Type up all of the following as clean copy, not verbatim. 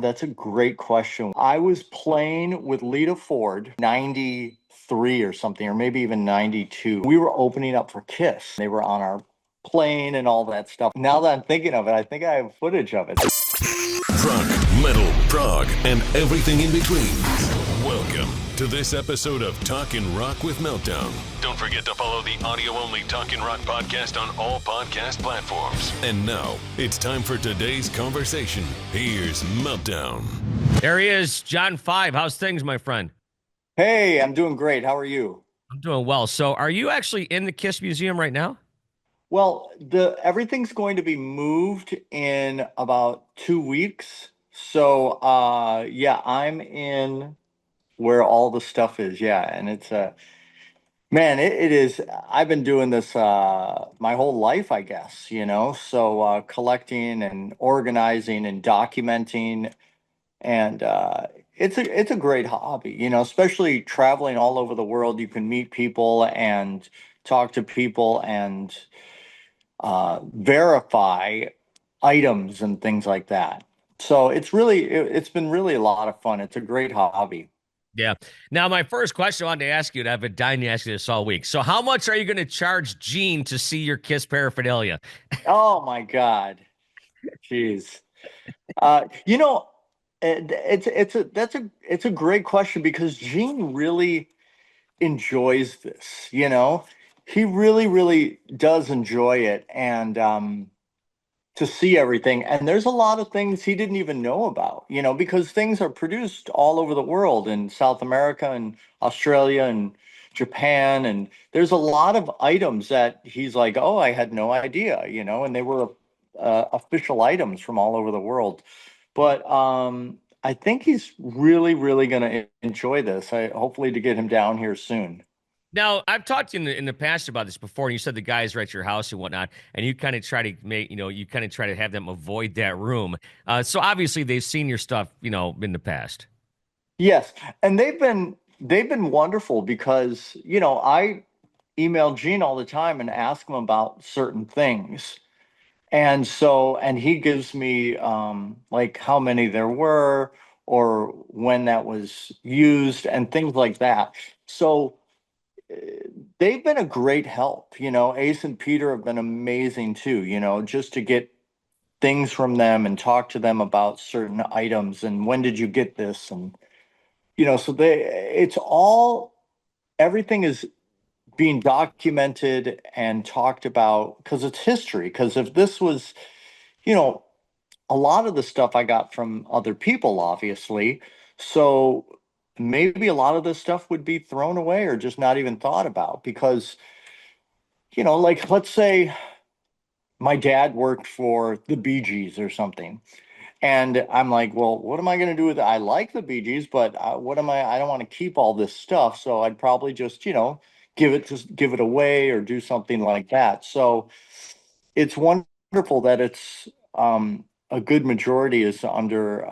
That's a great question. I was playing with Lita Ford, 93 or something, or maybe even 92. We were opening up for Kiss. They were on our plane and all that stuff. Now that I'm thinking of it, I think I have footage of it. Rock, metal, prog, and everything in between. Welcome to this episode of Talkin' Rock with Meltdown. Don't forget to follow the audio-only Talkin' Rock podcast on all podcast platforms. And now, it's time for today's conversation. Here's Meltdown. There he is, John 5. How's things, my friend? Hey, I'm doing great. How are you? I'm doing well. So are you actually in the Kiss Museum right now? Well, everything's going to be moved in about 2 weeks. So, yeah, I'm in where all the stuff is. Yeah, and it's man, it is. I've been doing this my whole life, I guess, so collecting and organizing and documenting, and it's a great hobby, especially traveling all over the world. You can meet people and talk to people and verify items and things like that. So it's been really a lot of fun. It's a great hobby. Yeah. Now, my first question I wanted to ask you, and I've been dying to ask you this all week. So how much are you going to charge Gene to see your Kiss paraphernalia? Oh my God. Jeez. You know, it's a great question because Gene really enjoys this, He really does enjoy it, and to see everything. And there's a lot of things he didn't even know about, because things are produced all over the world, in South America and Australia and Japan. And there's a lot of items that he's like, oh, I had no idea, and they were official items from all over the world. But I think he's really going to enjoy this. Hopefully to get him down here soon. Now, I've talked to you in the past about this before, and you said the guys are at your house and whatnot, and you kind of try to you kind of try to have them avoid that room. So obviously they've seen your stuff, in the past. Yes, and they've been wonderful because, I email Gene all the time and ask him about certain things. And he gives me like how many there were or when that was used and things like that. So they've been a great help. Ace and Peter have been amazing too, just to get things from them and talk to them about certain items and when did you get this, and so everything is being documented and talked about because it's history. Because if this was, you know, a lot of the stuff I got from other people, obviously, so maybe a lot of this stuff would be thrown away or just not even thought about because, like let's say my dad worked for the Bee Gees or something. And I'm like, well, what am I going to do with it? I like the Bee Gees, but I don't want to keep all this stuff. So I'd probably just, give it away or do something like that. So it's wonderful that it's a good majority is under,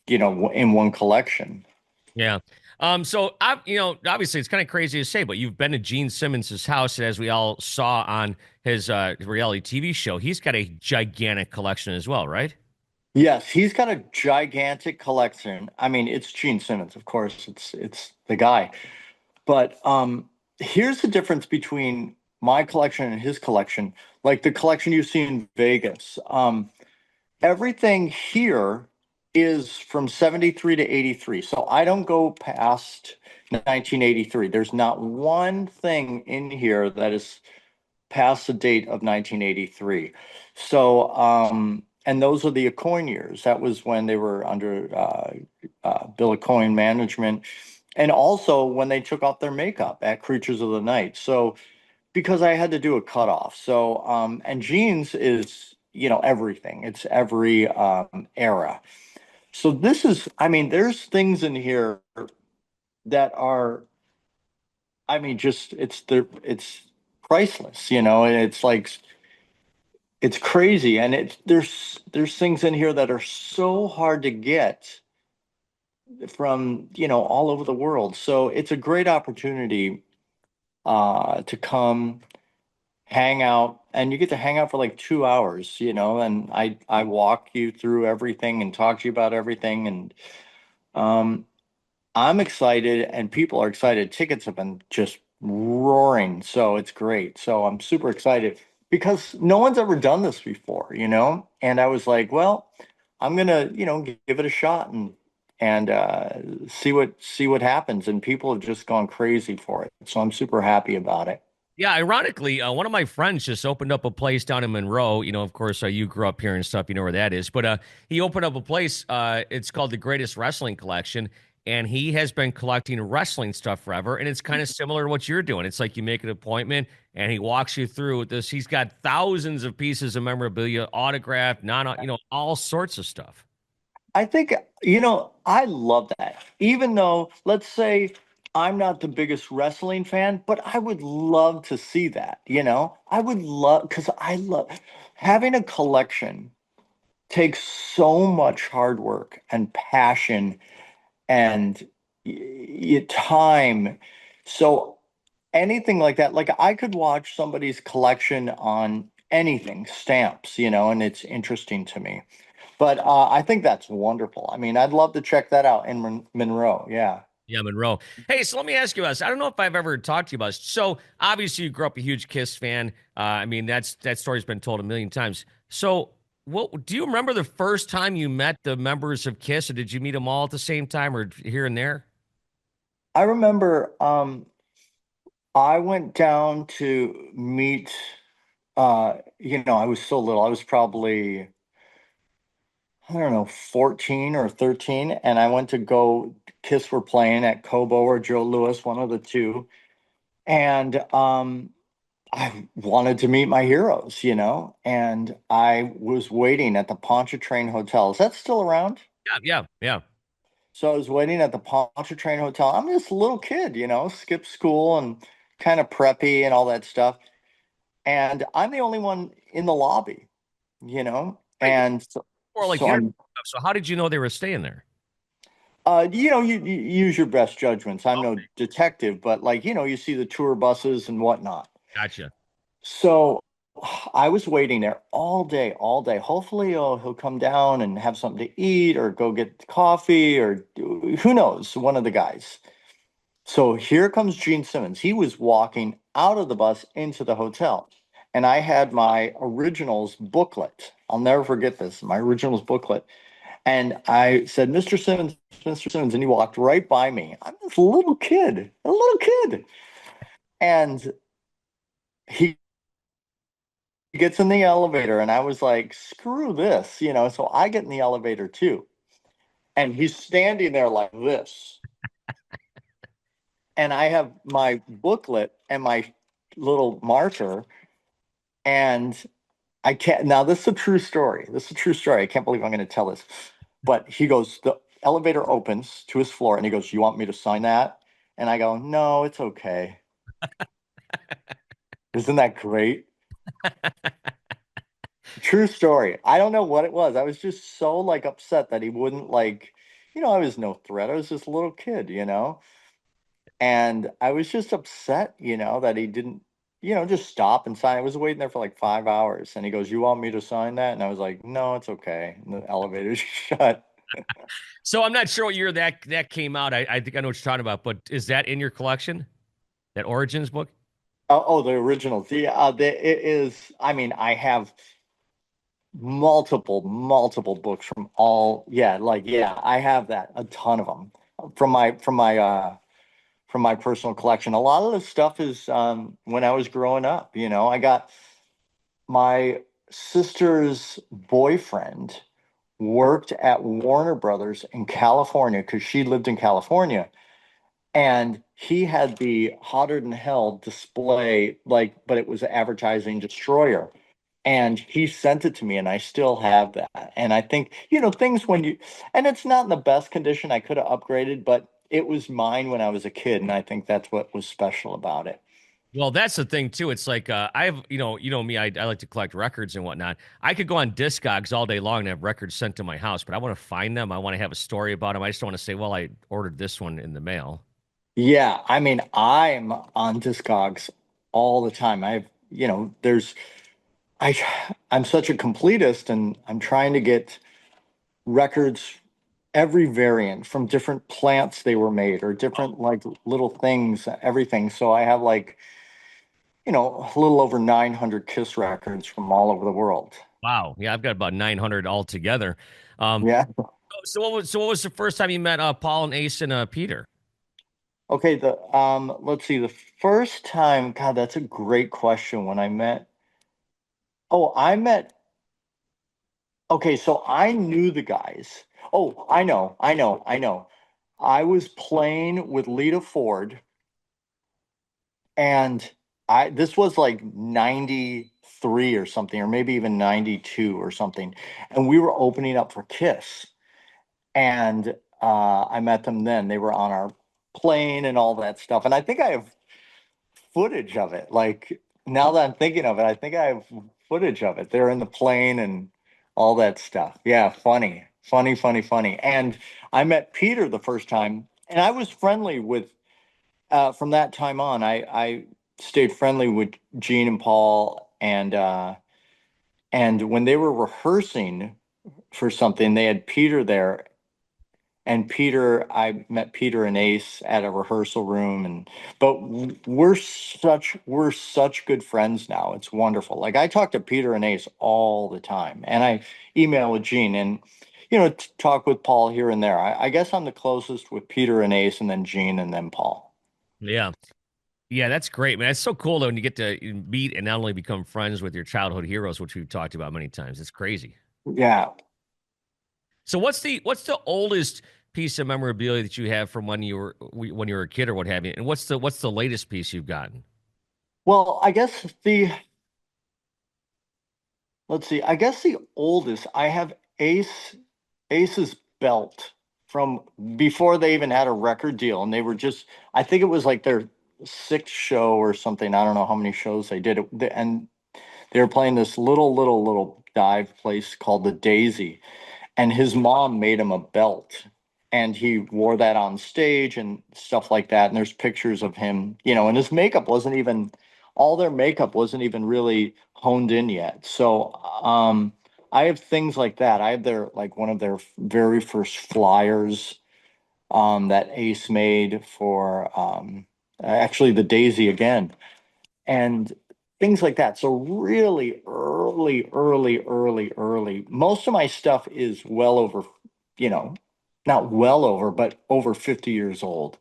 in one collection. Yeah. So I, obviously it's kind of crazy to say, but you've been to Gene Simmons's house, as we all saw on his reality TV show. He's got a gigantic collection as well, right? Yes, he's got a gigantic collection. I mean, it's Gene Simmons, of course. It's the guy. But here's the difference between my collection and his collection. Like the collection you see in Vegas. Everything here is from 73 to 83. So I don't go past 1983. There's not one thing in here that is past the date of 1983. So, and those are the Aucoin years. That was when they were under Bill Aucoin management. And also when they took off their makeup at Creatures of the Night. So, because I had to do a cutoff. So, and Gene's is, everything. It's every era. So this is, I mean, there's things in here that are, I mean, just it's priceless, and it's like it's crazy, and there's things in here that are so hard to get from all over the world. So it's a great opportunity to come hang out, and you get to hang out for like 2 hours, and I walk you through everything and talk to you about everything. And um, I'm excited, and people are excited. Tickets have been just roaring, so it's great. So I'm super excited because no one's ever done this before. And I was like, well, I'm gonna, give it a shot and see what happens. And people have just gone crazy for it. So I'm super happy about it. Yeah, ironically, one of my friends just opened up a place down in Monroe. Of course, you grew up here and stuff. You know where that is. But he opened up a place. It's called the Greatest Wrestling Collection, and he has been collecting wrestling stuff forever. And it's kind of similar to what you're doing. It's like you make an appointment, and he walks you through this. He's got thousands of pieces of memorabilia, autographed, all sorts of stuff. I think, I love that. Even though, let's say I'm not the biggest wrestling fan, but I would love to see that. I would love, because I love having a collection takes so much hard work and passion and time. So anything like that, like I could watch somebody's collection on anything, stamps, and it's interesting to me. But I think that's wonderful. I mean, I'd love to check that out in Monroe. Yeah. Yeah, Monroe. Hey, so let me ask you about this. I don't know if I've ever talked to you about this. So obviously you grew up a huge Kiss fan. I mean, that story's been told a million times. So what do you remember the first time you met the members of Kiss, or did you meet them all at the same time or here and there? I remember I went down to meet I was so little. I was probably, I don't know, 14 or 13, and I went to go Kiss were playing at Kobo or Joe Louis, one of the two. And I wanted to meet my heroes, and I was waiting at the Pontchartrain Hotel. Is that still around? Yeah, yeah, yeah. So I was waiting at the Pontchartrain Hotel. I'm just a little kid, skipped school and kind of preppy and all that stuff. And I'm the only one in the lobby. Wait, And so, or like so internet I'm, stuff. So how did you know they were staying there? you use your best judgments. I'm no detective, but like, you see the tour buses and whatnot. Gotcha. So I was waiting there all day, all day. Hopefully, he'll come down and have something to eat or go get coffee or who knows, one of the guys. So here comes Gene Simmons. He was walking out of the bus into the hotel. And I had my originals booklet. I'll never forget this, my originals booklet. And I said, Mr. Simmons, Mr. Simmons. And he walked right by me. I'm this little kid, a little kid. And he gets in the elevator. And I was like, screw this. So I get in the elevator too. And he's standing there like this. And I have my booklet and my little marker. And I can't, now this is a true story. This is a true story. I can't believe I'm going to tell this. But he goes, the elevator opens to his floor and he goes, you want me to sign that? And I go, no, it's okay. Isn't that great? True story. I don't know what it was. I was just so like upset that he wouldn't I was no threat. I was just a little kid. And I was just upset, that he didn't, just stop and sign. I was waiting there for like 5 hours. And he goes, you want me to sign that? And I was like, no, it's okay. And the elevator's shut. So I'm not sure what year that came out. I think I know what you're talking about, but is that in your collection? That Origins book? The originals. Yeah, it is. I mean, I have multiple books from all. Yeah, I have that, a ton of them from my personal collection. A lot of the stuff is when I was growing up. I got my sister's boyfriend worked at Warner Brothers in California because she lived in California. And he had the Hotter Than Hell display, but it was an advertising destroyer. And he sent it to me, and I still have that. And I think, things and it's not in the best condition. I could have upgraded, but it was mine when I was a kid. And I think that's what was special about it. Well, that's the thing too. It's like I have, me. I like to collect records and whatnot. I could go on Discogs all day long and have records sent to my house, but I want to find them. I want to have a story about them. I just don't want to say, well, I ordered this one in the mail. Yeah, I mean, I'm on Discogs all the time. I have there's I I'm such a completist, and I'm trying to get records every variant from different plants they were made, or different like little things, everything. So I have like, a little over 900 Kiss records from all over the world. Wow. Yeah, I've got about 900 altogether. Um, Yeah. so what was the first time you met Paul and Ace and Peter? Okay, let's see, the first time, God, that's a great question. When I met, oh, I met, okay, so I knew the guys. Oh, I know. I was playing with Lita Ford, and this was like 93 or something, or maybe even 92 or something. And we were opening up for Kiss. And I met them then. They were on our plane and all that stuff. And I think I have footage of it. Like, now that I'm thinking of it, I think I have footage of it. They're in the plane and all that stuff. Yeah, funny, funny, funny, funny. And I met Peter the first time, and I was friendly with, from that time on. I stayed friendly with Gene and Paul, and when they were rehearsing for something, they had Peter there. And I met Peter and Ace at a rehearsal room, but we're such good friends now. It's wonderful. Like, I talk to Peter and Ace all the time, and I email with Gene, and talk with Paul here and there. I guess I'm the closest with Peter and Ace, and then Gene, and then Paul. Yeah. Yeah, that's great, man. It's so cool though when you get to meet and not only become friends with your childhood heroes, which we've talked about many times. It's crazy. Yeah. So what's the oldest piece of memorabilia that you have from when you were a kid or what have you? And what's the latest piece you've gotten? Well, let's see. I guess the oldest, I have Ace's belt from before they even had a record deal, and they were just, I think it was like their sixth show or something. I don't know how many shows they did. And they were playing this little dive place called the Daisy, and his mom made him a belt, and he wore that on stage and stuff like that. And there's pictures of him, and his makeup wasn't even, all their makeup wasn't even really honed in yet. So I have things like that. I have their, like, one of their very first flyers that Ace made for, actually, the Daisy again, and things like that. So really early, early, early, early. Most of my stuff is well over, you know, not well over, but over 50 years old.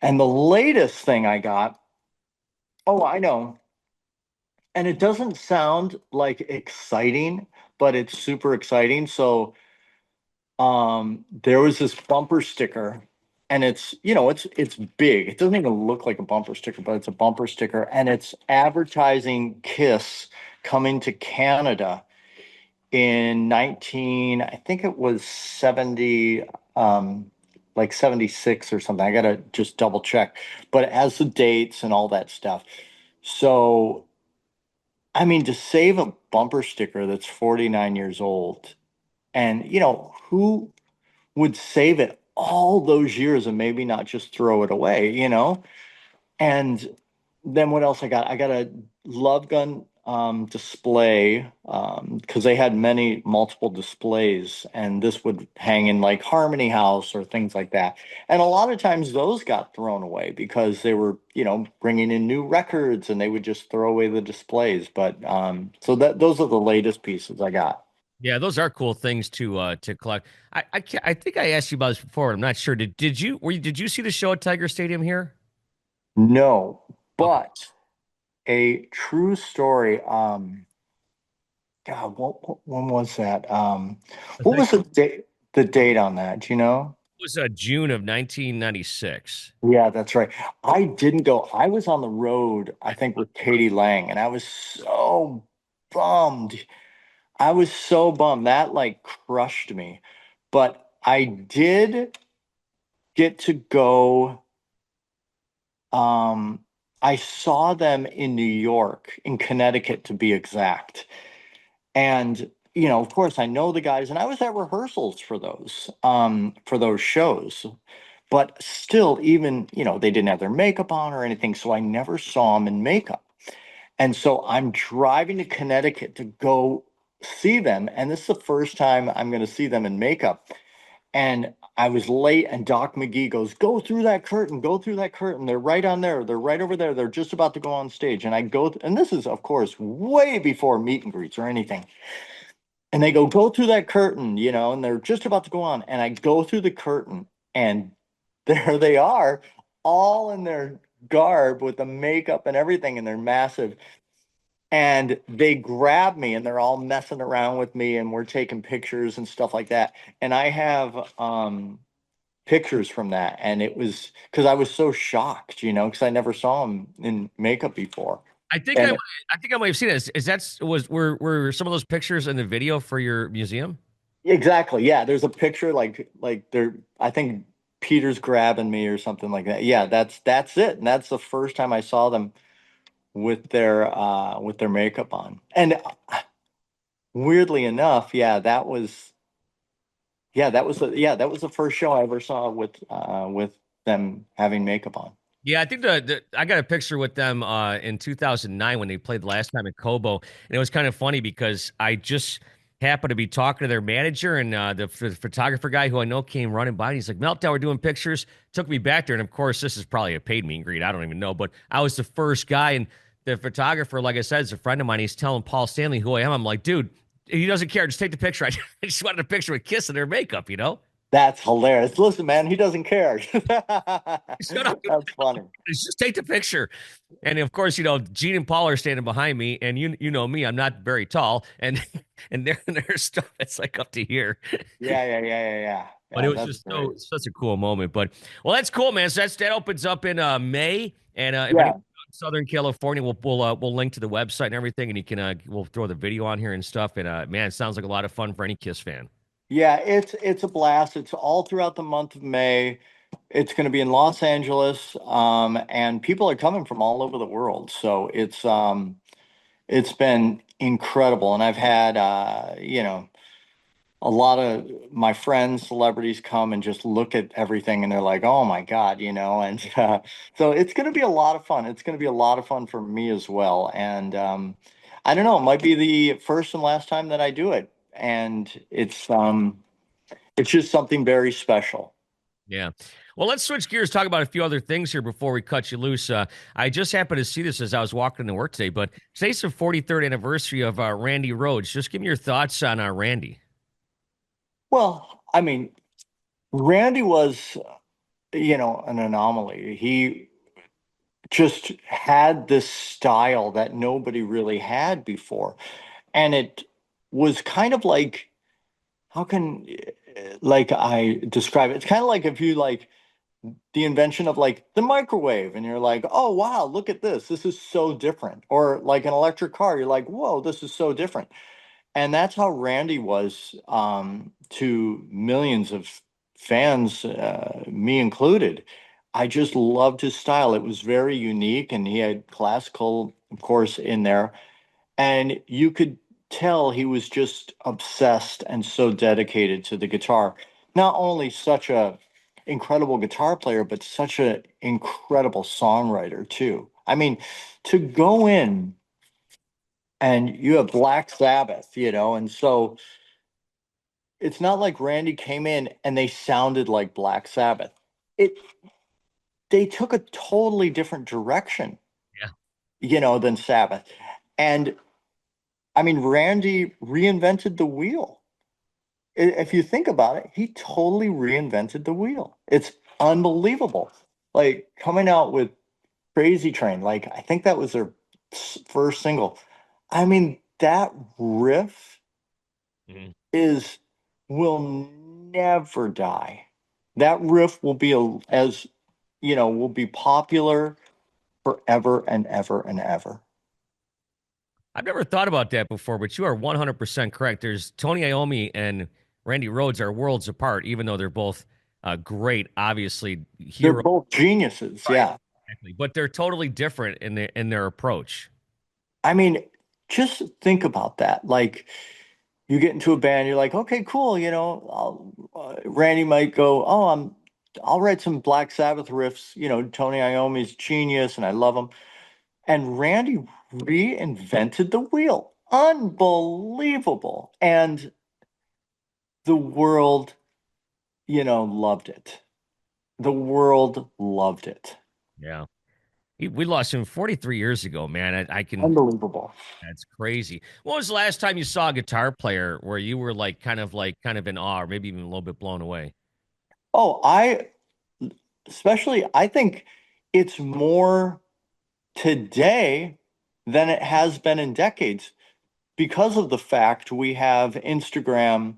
And the latest thing I got, oh, I know. And it doesn't sound like exciting, but it's super exciting. So there was this bumper sticker, and it's big. It doesn't even look like a bumper sticker, but it's a bumper sticker, and it's advertising Kiss coming to Canada in 19, I think it was 70, like 76 or something. I gotta just double check, but it has the dates and all that stuff. So I mean, to save a bumper sticker that's 49 years old, and who would save it all those years and maybe not just throw it away? And then what else I got? I got a Love Gun display, because they had many multiple displays, and this would hang in like Harmony House or things like that. And a lot of times those got thrown away because they were, bringing in new records, and they would just throw away the displays. But so those are the latest pieces I got. Yeah, those are cool things to collect. I think I asked you about this before. I'm not sure. Did you see the show at Tiger Stadium here? No, Okay. but a true story. God, when was that? Was What that was the date on that? Do you know? It was June of 1996. Yeah, that's right. I didn't go. I was on the road, I think, with Katie Lang, and I was so bummed. I was so bummed. That like crushed me. But I did get to go. Um, I saw them in New York, in Connecticut to be exact. And of course, I know the guys, and I was at rehearsals for those shows. But still, even they didn't have their makeup on or anything, so I never saw them in makeup. And so I'm driving to Connecticut to go see them. And this is the first time I'm going to see them in makeup. And I was late, and Doc McGee goes, "Go through that curtain, go through that curtain. They're right on there. They're right over there. They're just about to go on stage." And I go, and this is, of course, way before meet and greets or anything. And they go through that curtain, and they're just about to go on. And I go through the curtain, and there they are, all in their garb with the makeup and everything, and they're massive. And they grab me, and they're all messing around with me, and we're taking pictures and stuff like that. And I have pictures from that, and it was because I was so shocked, because I never saw him in makeup before. I think And I think I might have seen it. Is that was were some of those pictures in the video for your museum? exactly, yeah, there's a picture like they're, I think Peter's grabbing me or something like that. Yeah, that's it. And that's the first time I saw them with their makeup on. And weirdly enough, that was the first show I ever saw with them having makeup on. Yeah, I think the I got a picture with them in 2009 when they played the last time at Kobo, and it was kind of funny because I just happened to be talking to their manager and the photographer guy who I know came running by. And he's like, "Meltdown, we're doing pictures." Took me back there, and of course, this is probably a paid meet and greet. I don't even know, but I was the first guy, and the photographer, like I said, is a friend of mine. He's telling Paul Stanley who I am. I'm like, dude, he doesn't care. Just take the picture. I just wanted a picture with Kiss in their makeup. That's hilarious. Listen, man, he doesn't care. Shut up. That's funny. Just take the picture. And of course, Gene and Paul are standing behind me, and you know me, I'm not very tall, and and their stuff it's like up to here. Yeah. But it Yeah, was that's just great. such a cool moment. But well, that's cool, man. So that opens up in May, and if anyone Yeah. in Southern California, we'll link to the website and everything, and you can we'll throw the video on here and stuff. And man, it sounds like a lot of fun for any Kiss fan. Yeah, it's a blast. It's all throughout the month of May. It's going to be in Los Angeles, and people are coming from all over the world. So it's been incredible, and I've had a lot of my friends, celebrities come and just look at everything, and they're like, "Oh my God," and so it's going to be a lot of fun. It's going to be a lot of fun for me as well, and I don't know, it might be the first and last time that I do it, and it's just something very special. Yeah. Well, let's switch gears, talk about a few other things here before we cut you loose. I just happened to see this as I was walking to work today, but today's the 43rd anniversary of Randy Rhoads. Just give me your thoughts on Randy. Well, I mean, Randy was, an anomaly. He just had this style that nobody really had before. And it was kind of like, how can like I describe it? It's kind of like if you like the invention of like the microwave, and you're like, "Oh wow, look at this. This is so different." Or like an electric car, you're like, "Whoa, this is so different." And that's how Randy was to millions of fans, me included. I just loved his style. It was very unique, and he had classical, of course, in there. And you could tell he was just obsessed and so dedicated to the guitar. Not only such a incredible guitar player, but such an incredible songwriter too. I mean, to go in and you have Black Sabbath, and so it's not like Randy came in and they sounded like Black Sabbath. It They took a totally different direction, Yeah. than Sabbath. And I mean, Randy reinvented the wheel. If you think about it, he totally reinvented the wheel. It's unbelievable. Like coming out with Crazy Train, like I think that was their first single. I mean, that riff Mhm. is will never die. That riff will be as will be popular forever and ever and ever. I've never thought about that before, but you are 100% correct. There's Tony Iommi and Randy Rhoads are worlds apart, even though they're both great, obviously They're hero. both geniuses, Right. yeah. Exactly. But they're totally different in their approach. I mean, just think about that. Like you get into a band, you're like, okay, cool. Randy might go, oh, I'll write some Black Sabbath riffs. Tony Iommi's genius, and I love him. And Randy reinvented the wheel. Unbelievable. And the world, loved it. The world loved it. Yeah. We lost him 43 years ago, man. I can, Unbelievable. that's crazy. When was the last time you saw a guitar player where you were kind of in awe or maybe even a little bit blown away? Oh, I think it's more today than it has been in decades because of the fact we have Instagram,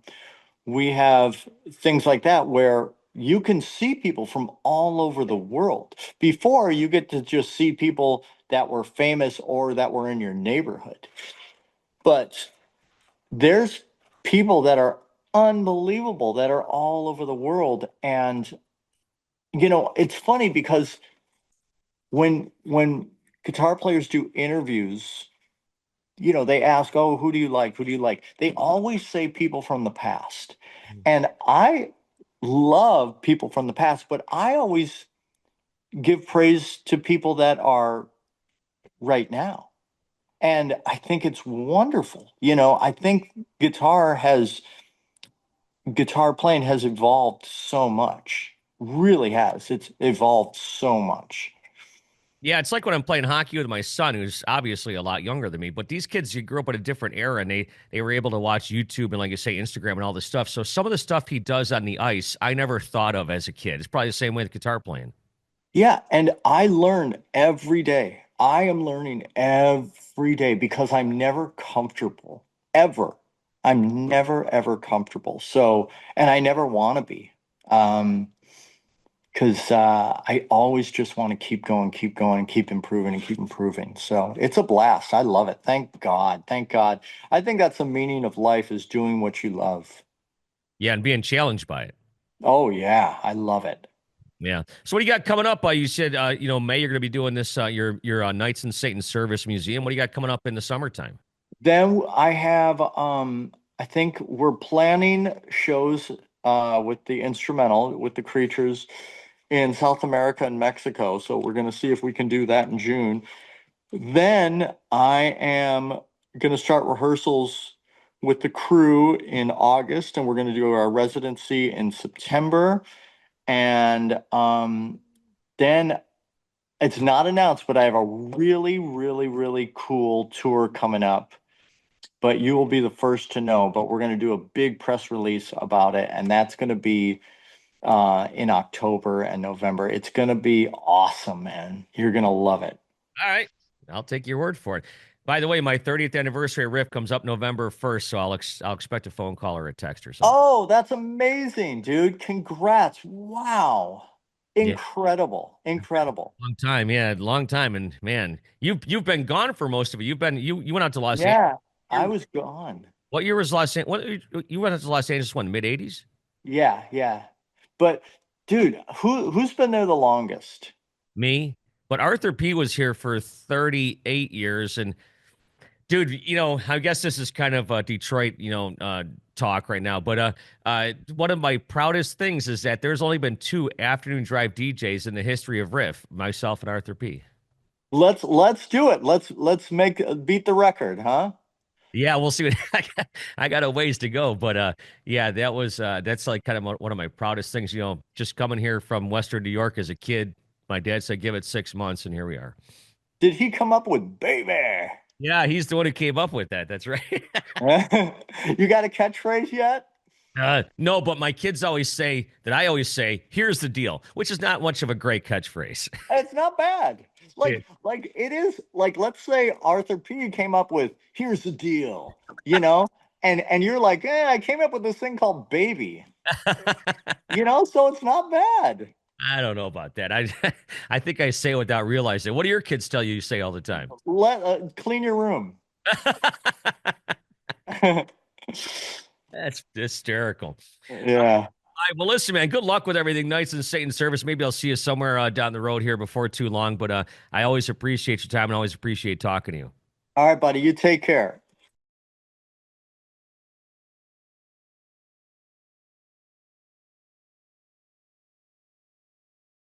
we have things like that where you can see people from all over the world. Before, you get to just see people that were famous or that were in your neighborhood. But there's people that are unbelievable that are all over the world. And, it's funny because when guitar players do interviews, they ask, "Oh, who do you like? Who do you like?" They always say people from the past. And I love people from the past, but I always give praise to people that are right now. And I think it's wonderful. I think guitar playing has evolved so much. Really has. It's evolved so much. Yeah, it's like when I'm playing hockey with my son, who's obviously a lot younger than me. But these kids, you grew up in a different era, and they were able to watch YouTube and, like you say, Instagram and all this stuff. So some of the stuff he does on the ice, I never thought of as a kid. It's probably the same way with guitar playing. Yeah, and I learn every day. I am learning every day because I'm never comfortable, ever. I'm never, ever comfortable. So, and I never want to be. Because I always just want to keep going, and keep improving and keep improving. So it's a blast. I love it. Thank God. Thank God. I think that's the meaning of life is doing what you love. Yeah, and being challenged by it. Oh yeah, I love it. Yeah. So what do you got coming up? You said, May you're going to be doing this your Knights in Satan Service Museum. What do you got coming up in the summertime? Then I have I think we're planning shows with the instrumental with the creatures in South America and Mexico. So we're going to see if we can do that in June. Then I am going to start rehearsals with the crew in August, and we're going to do our residency in September. And then it's not announced, but I have a really, really, really cool tour coming up. But you will be the first to know. But we're going to do a big press release about it, and that's going to be in October and November. It's going to be awesome, man. You're going to love it. All right. I'll take your word for it. By the way, my 30th anniversary riff comes up November 1st, so I'll expect a phone call or a text or something. Oh, that's amazing, dude. Congrats. Wow. Yeah. Incredible. Incredible. Long time, yeah, long time. And man, you've been gone for most of it. You went out to Los Angeles. Yeah, I was gone. What year was Los Angeles? What you went out to Los Angeles when? Mid 80s? Yeah, yeah. But dude, who's been there the longest? Me. But Arthur P was here for 38 years. And dude, I guess this is kind of Detroit, talk right now. But one of my proudest things is that there's only been two afternoon drive DJs in the history of Riff, myself and Arthur P. Let's do it. Let's make beat the record, huh? Yeah, we'll see. I got a ways to go, but yeah, that's like kind of one of my proudest things. Just coming here from Western New York as a kid, my dad said give it 6 months, and here we are. Did he come up with baby? Yeah, he's the one who came up with that. That's right. You got a catchphrase yet? No, but my kids always say that I always say, "Here's the deal," which is not much of a great catchphrase. It's not bad. Like it is like let's say Arthur P came up with here's the deal, and you're like, I came up with this thing called baby. So it's not bad. I don't know about that. I think I say it without realizing. What do your kids tell you you say all the time? Clean your room. That's hysterical. Yeah. All right, well, listen, man. Good luck with everything. Knights in Satan service. Maybe I'll see you somewhere down the road here before too long. But I always appreciate your time and always appreciate talking to you. All right, buddy. You take care.